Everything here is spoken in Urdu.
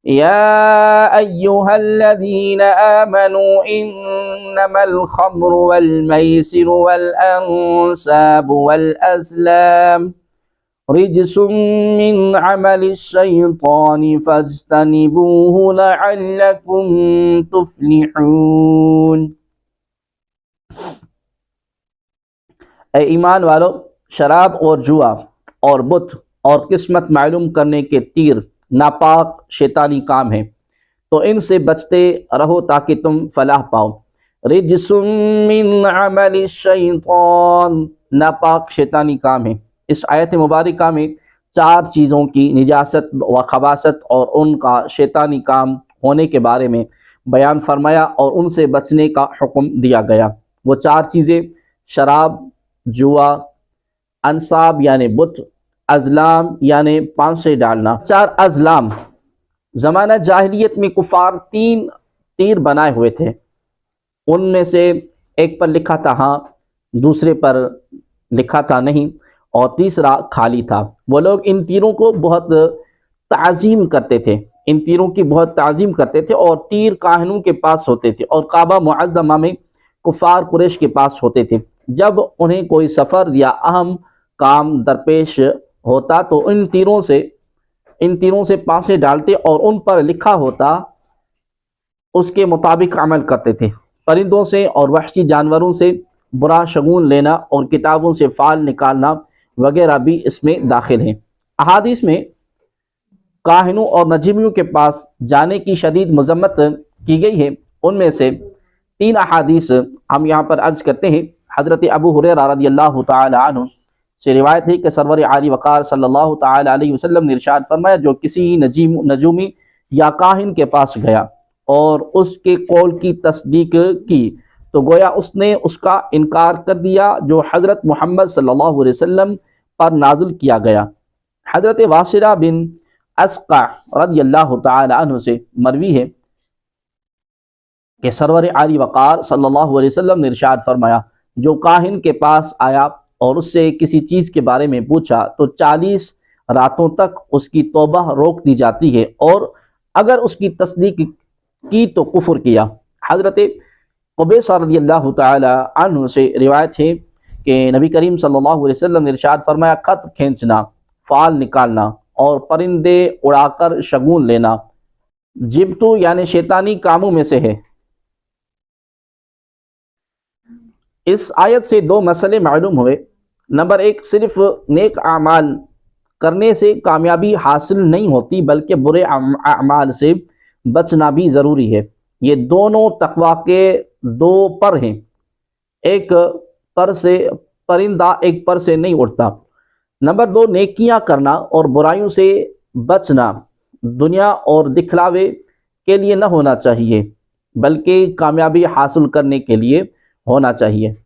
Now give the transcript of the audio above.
يا أيها الذين آمنوا إنما الخمر والميسر والأنساب والأزلام رجس من عمل الشيطان فاجتنبوه لعلكم تفلحون۔ اے ایمان والو، شراب اور جوا اور بت اور قسمت معلوم کرنے کے تیر ناپاک شیطانی کام ہیں، تو ان سے بچتے رہو تاکہ تم فلاح پاؤ۔ رجس من عمل الشیطان، ناپاک شیطانی کام ہے۔ اس آیت مبارکہ میں 4 چیزوں کی نجاست و خباثت اور ان کا شیطانی کام ہونے کے بارے میں بیان فرمایا اور ان سے بچنے کا حکم دیا گیا۔ وہ 4 چیزیں شراب، جوا، انصاب یعنی بت، ازلام یعنی پانسے ڈالنا۔ 4 ازلام، زمانہ جاہلیت میں کفار 3 تیر بنائے ہوئے تھے، ان میں سے ایک پر لکھا تھا ہاں، دوسرے پر لکھا تھا نہیں، اور تیسرا خالی تھا۔ وہ لوگ ان تیروں کو بہت تعظیم کرتے تھے، ان تیروں کی بہت تعظیم کرتے تھے، اور تیر کاہنوں کے پاس ہوتے تھے اور کعبہ معظمہ میں کفار قریش کے پاس ہوتے تھے۔ جب انہیں کوئی سفر یا اہم کام درپیش ہوتا تو ان تیروں سے پانسے ڈالتے اور ان پر لکھا ہوتا اس کے مطابق عمل کرتے تھے۔ پرندوں سے اور وحشی جانوروں سے برا شگون لینا اور کتابوں سے فال نکالنا وغیرہ بھی اس میں داخل ہیں۔ احادیث میں کاہنوں اور نجومیوں کے پاس جانے کی شدید مذمت کی گئی ہے۔ ان میں سے 3 احادیث ہم یہاں پر عرض کرتے ہیں۔ حضرت ابو ہریرہ رضی اللہ تعالی عنہ سے روایت ہے کہ سرور عالی وقار صلی اللہ تعالی علیہ وسلم نے ارشاد فرمایا، جو کسی نجومی یا کاہن کے پاس گیا اور اس کے قول کی تصدیق کی تو گویا اس نے اس کا انکار کر دیا جو حضرت محمد صلی اللہ علیہ وسلم پر نازل کیا گیا۔ حضرت واصلہ بن اسقع رضی اللہ تعالی عنہ سے مروی ہے کہ سرور عالی وقار صلی اللہ علیہ وسلم نے ارشاد فرمایا، جو کاہن کے پاس آیا اور اس سے کسی چیز کے بارے میں پوچھا تو 40 راتوں تک اس کی توبہ روک دی جاتی ہے، اور اگر اس کی تصدیق کی تو کفر کیا۔ حضرت قبیصہ رضی اللہ تعالی عنہ سے روایت ہے کہ نبی کریم صلی اللہ علیہ وسلم نے ارشاد فرمایا، خط کھینچنا، فال نکالنا اور پرندے اڑا کر شگون لینا جبتو یعنی شیطانی کاموں میں سے ہے۔ اس آیت سے 2 مسئلے معلوم ہوئے۔ نمبر 1، صرف نیک اعمال کرنے سے کامیابی حاصل نہیں ہوتی بلکہ برے اعمال سے بچنا بھی ضروری ہے۔ یہ دونوں تقویٰ کے 2 پر ہیں، ایک پر سے پرندہ ایک پر سے نہیں اڑتا۔ نمبر 2، نیکیاں کرنا اور برائیوں سے بچنا دنیا اور دکھلاوے کے لیے نہ ہونا چاہیے بلکہ کامیابی حاصل کرنے کے لیے ہونا چاہیے۔